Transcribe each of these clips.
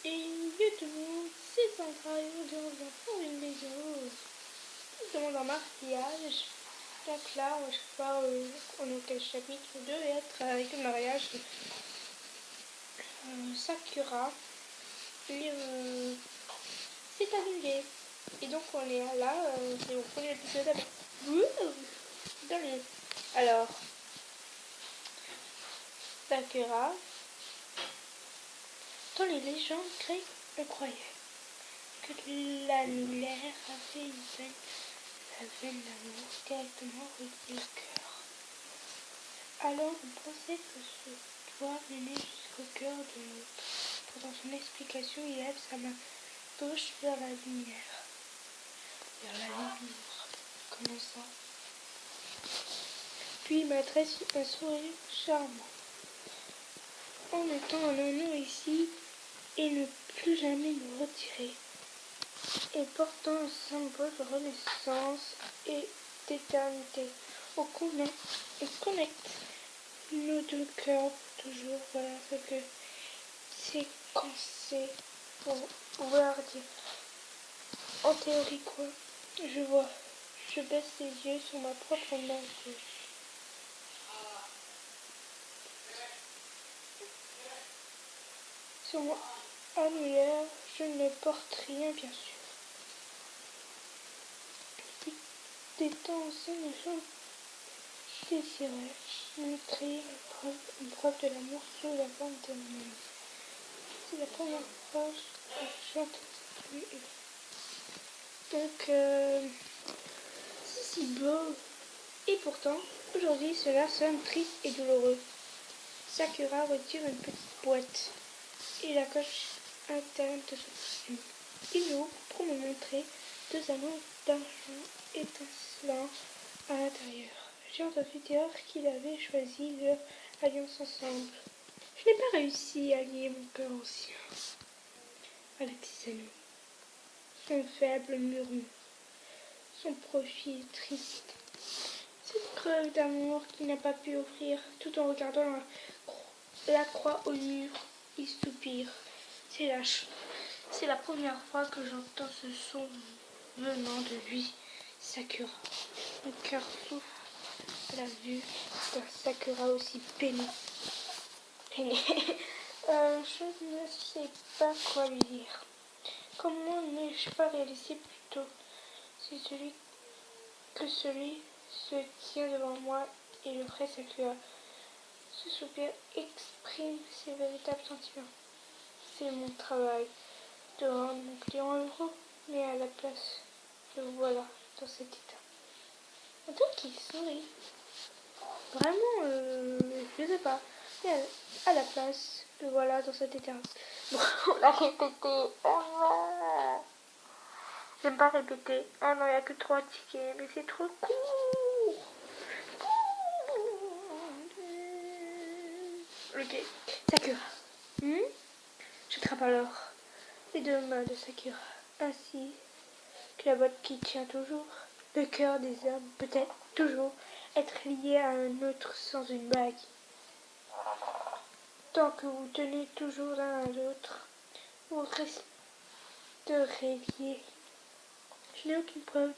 Et yo tout le monde, c'est Sandra et on revient pour une vidéo qui demande un mariage. Donc là, je sais pas, on est au quel chapitre 2 et être avec le mariage Sakura. Et c'est annulé. Et donc on est là, c'est au premier épisode avec Alors, Sakura, dans les légendes grecques, on croyait que l'annulaire avait une veine, la veine d'amour directement reliée au cœur. Alors on pensait que ce doigt menait jusqu'au cœur de l'autre. Pendant son explication, il lève sa main gauche vers la lumière. Vers la lumière. Comment ça? Puis il m'adresse un sourire charmant. En mettant un anneau ici et ne plus jamais le retirer. Et portant un symbole de renaissance et d'éternité. On connecte nos deux cœurs pour toujours. Voilà ce que séquencer pour vouloir dire. En théorie quoi? Je vois. Je baisse les yeux sur ma propre main gauche. Sur mon annulaire, je ne porte rien bien sûr. Des temps anciens, les gens désiraient me créer une preuve de l'amour sous la forme d'un homme. C'est la première fois que je chante. Donc, c'est si beau. Et pourtant, aujourd'hui, cela sonne triste et douloureux. Sakura retire une petite boîte et la coche interne de son costume. Il l'ouvre pour me montrer deux anneaux d'argent étincelants à l'intérieur. J'ai entendu dire qu'il avait choisi leur alliance ensemble. Je n'ai pas réussi à lier mon cœur ancien avec ces anneaux. Son faible murmure, son profil triste. Cette preuve d'amour qu'il n'a pas pu offrir tout en regardant la croix au mur. Il soupire. C'est la première fois que j'entends ce son venant de lui. Sakura. Mon cœur souffre à la vue d'un Sakura aussi peiné. Je ne sais pas quoi lui dire. Comment n'ai-je pas réalisé plus tôt? C'est celui se tient devant moi et le vrai Sakura. Ce soupir exprime ses véritables sentiments. C'est mon travail de rendre mon client heureux, mais à la place, le voilà dans cet état. Attends qu'il sourit. Vraiment, je sais pas. Mais à la place, le voilà dans cet état. Bon, on a répété. Oh non. J'aime pas répéter. Oh non, il n'y a que 3 tickets, mais c'est trop court. Ok, Sakura. J'attrape alors les deux mains de Sakura, ainsi que la boîte qui tient toujours. Le cœur des hommes peut-être toujours être lié à un autre sans une bague. Tant que vous tenez toujours l'un à l'autre, vous resterez liés. Je n'ai aucune preuve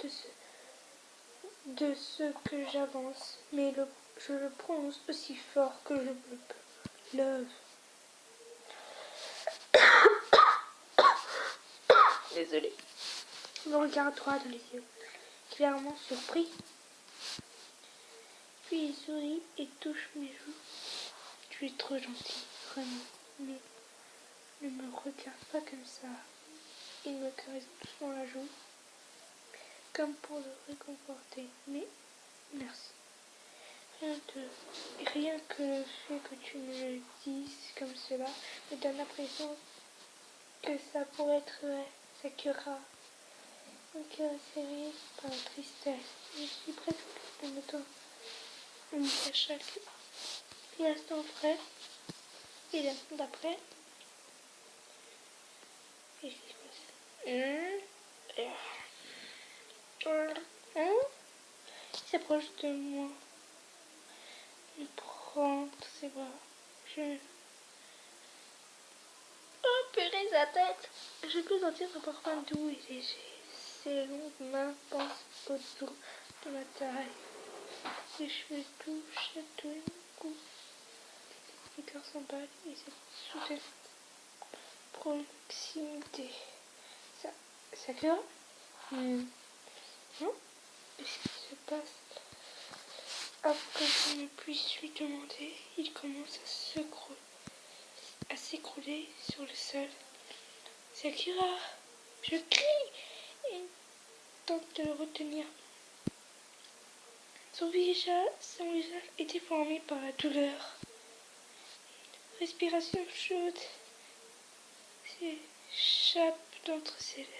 de ce que j'avance, mais je le prononce aussi fort que je le peux. Love. Désolée. Il me regarde droit dans les yeux, clairement surpris. Puis il sourit et touche mes joues. Tu es trop gentil, vraiment. Ne me regarde pas comme ça. Il me caresse doucement la joue, comme pour le réconforter. Mais merci. Rien que le fait que tu me le dises comme cela me donne l'impression que ça pourrait être vrai. Sakura. Mon cœur est serré par la tristesse. Je suis presque de me à chaque instant frais. Et l'instant d'après, il s'approche de moi. Il prend ses bras. Oh purée, ça la tête. Je peux sentir son parfum doux et léger. Ses longues mains pensent autour de ma taille. Les cheveux doux chatouillent mon cou. Les cœurs s'emballent et cette soudaine proximité. Ça cœur Non? Qu'est-ce qui se passe? Avant que je ne puisse lui demander, il commence à s'écrouler sur le sol. Sakura, je crie et tente de le retenir. Son visage est déformé par la douleur. Respiration chaude s'échappe d'entre ses lèvres.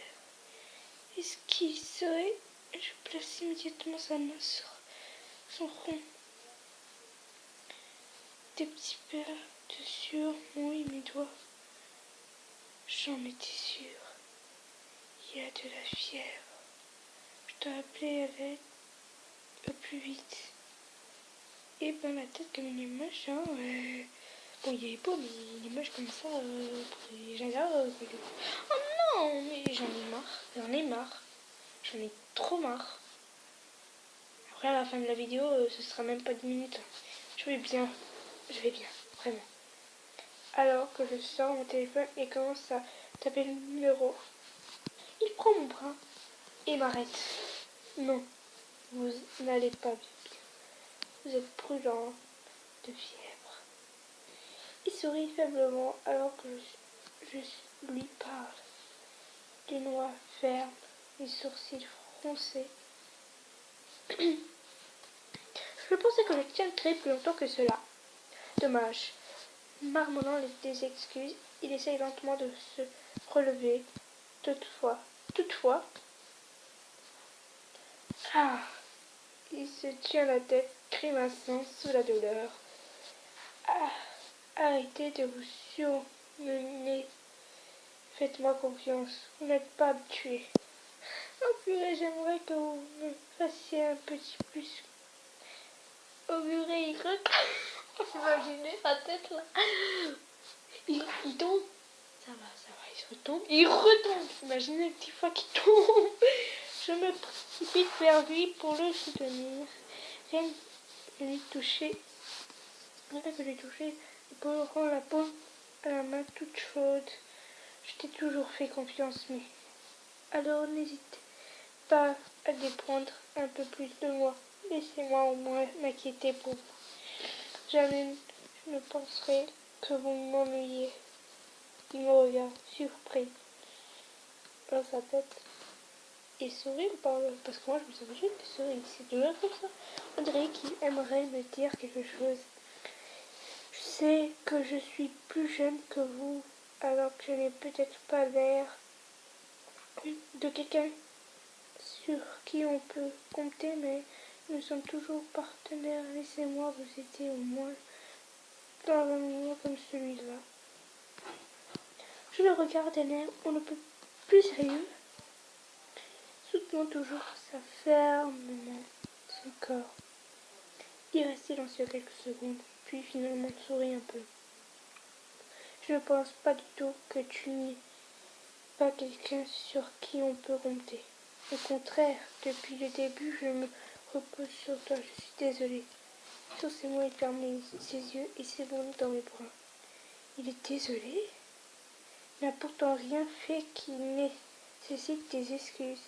Est-ce qu'il serait? Je place immédiatement sa main sur son front. Des petits perles de sueur mouillent mes doigts. J'en étais sûre. Il y a de la fièvre. Je dois appeler à l'aide au plus vite. Et ben la tête comme une moche, hein. Bon, il est beau, mais il est moche comme ça. Pour les j'adore. Oh non, mais j'en ai marre. J'en ai trop marre. Après, à la fin de la vidéo, ce sera même pas 10 minutes. Je vais bien, vraiment. Alors que je sors mon téléphone et commence à taper le numéro, il prend mon bras et m'arrête. Non, vous n'allez pas bien. Vous êtes brûlant de fièvre. Il sourit faiblement alors que je lui parle. Les noix fermes, les sourcils froncés. Je pensais que je tiendrais plus longtemps que cela. Dommage. Marmonnant des excuses, il essaye lentement de se relever. Toutefois, il se tient la tête, grimaçant sous la douleur. Arrêtez de vous surmener. Faites-moi confiance. Vous n'êtes pas habitué. Oh purée, j'aimerais que vous me fassiez un petit plus. Oh purée, il croque. Imaginez sa tête là. Il tombe. Ça va, il se retombe. Il retombe. Imaginez une petite fois qu'il tombe. Je me précipite vers lui pour le soutenir. Rien que lui toucher, pour rendre la paume à la main toute chaude. Je t'ai toujours fait confiance, mais alors n'hésitez pas à dépendre un peu plus de moi. Laissez-moi au moins m'inquiéter pour vous. Jamais je ne penserai que vous m'ennuyez. Il me regarde, surpris, dans sa tête. Et sourit parce que moi je me suis obligée de sourire. C'est toujours comme ça. On dirait qu'il aimerait me dire quelque chose. Je sais que je suis plus jeune que vous, alors que je n'ai peut-être pas l'air de quelqu'un sur qui on peut compter, mais nous sommes toujours partenaires. Laissez-moi vous aider au moins dans un moment comme celui-là. Je le regarde d'un air on ne peut plus sérieux, soutenant toujours fermement son corps. Il reste silencieux quelques secondes, puis finalement sourit un peu. Je ne pense pas du tout que tu n'es pas quelqu'un sur qui on peut compter. Au contraire, depuis le début, je me repose sur toi. Je suis désolée. Sur ces mots, il ferme ses yeux et s'ébranle dans mes bras. Il est désolé? Il n'a pourtant rien fait qui nécessite des excuses.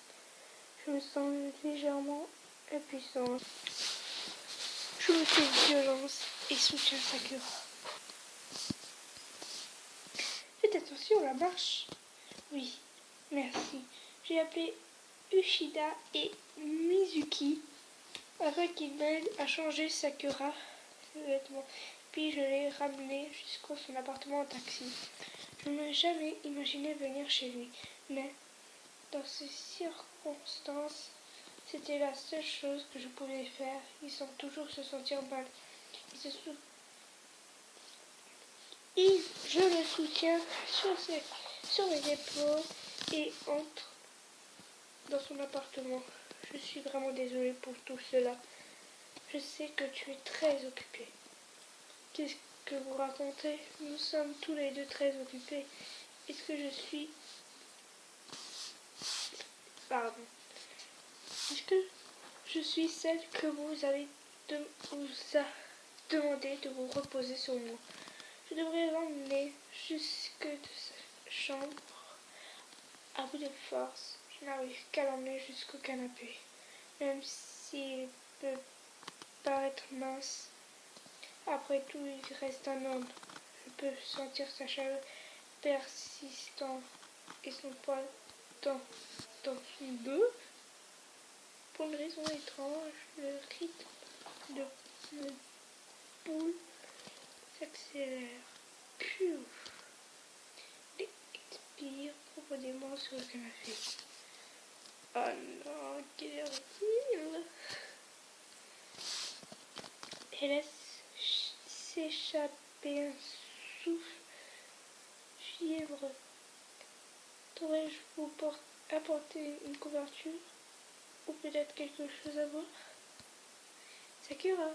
Je me sens légèrement impuissante. Je me fais violence et soutiens Sakura. Faites attention à la marche. Oui, merci. J'ai appelé Ushida et Mizuki afin qu'ils m'aident à changer Sakura de vêtements. Puis je l'ai ramené jusqu'à son appartement en taxi. Je n'aurais jamais imaginé venir chez lui, mais dans ces circonstances, c'était la seule chose que je pouvais faire. Il semble toujours se sentir mal. Et je le soutiens sur mes épaules et entre dans son appartement. Je suis vraiment désolée pour tout cela. Je sais que tu es très occupée. Qu'est-ce que vous racontez? Nous sommes tous les deux très occupés. Est-ce que je suis... Pardon. Est-ce que je suis celle que vous avez vous a demandé de vous reposer sur moi? Je devrais l'emmener jusque de sa chambre. À bout de force, je n'arrive qu'à l'emmener jusqu'au canapé. Même s'il peut paraître mince, après tout, il reste un homme. Je peux sentir sa chaleur persistante et son poids dans son dos. Pour une raison étrange, le rythme de mon boule s'accélère. Piou. Il expire profondément sur le canapé. Oh non, quelle horrible! Et laisse s'échapper un souffle fiévreux. Devrais-je vous apporter une couverture ou peut-être quelque chose à boire? Sakura,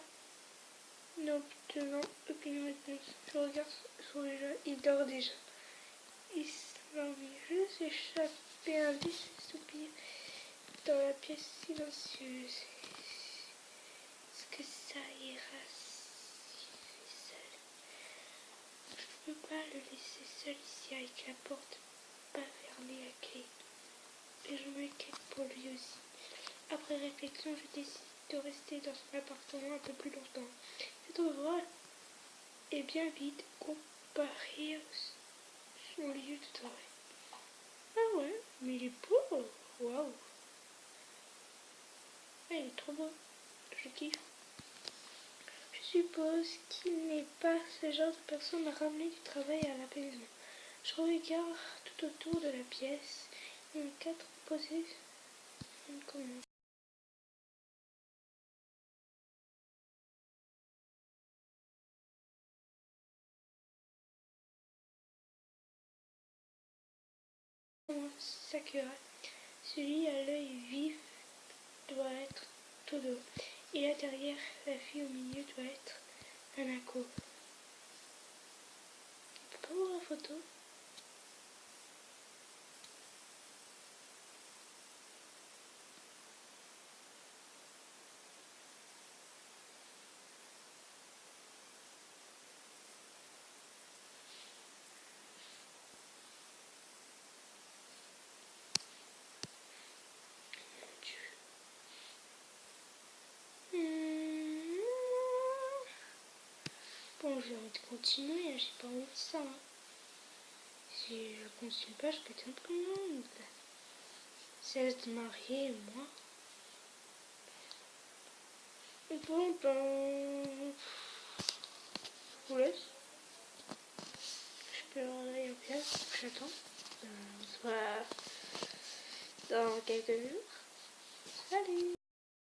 n'obtenant aucune réponse. Je regarde son visage, il dort déjà. Il s'endormit. Je s'échapper un vicieux soupir dans la pièce silencieuse. Est-ce que ça ira si je suis seule? Je ne peux pas le laisser seul ici avec la porte pas fermée à clé. Et je m'inquiète pour lui aussi. Après réflexion, je décide de rester dans son appartement un peu plus longtemps. Cet endroit est bien vide comparé à son lieu de travail. Ah ouais, mais il est beau. Waouh. Ah, il est trop beau. Je kiffe. Je suppose qu'il n'est pas ce genre de personne à ramener du travail à la maison. Je regarde tout autour de la pièce. Une cadre posée sur une commode. Sakura, celui à l'œil vif doit être Todo. Et là derrière, la fille au milieu doit être Hanako. Tu peux pas voir la photo? Bon, j'ai envie de continuer, j'ai pas envie de ça. Si je continue pas, je pète un peu le monde. Cesse de marier, moi. Bon, ben... Je vous laisse. Je peux aller en pièce, j'attends. Soit dans quelques jours. Salut!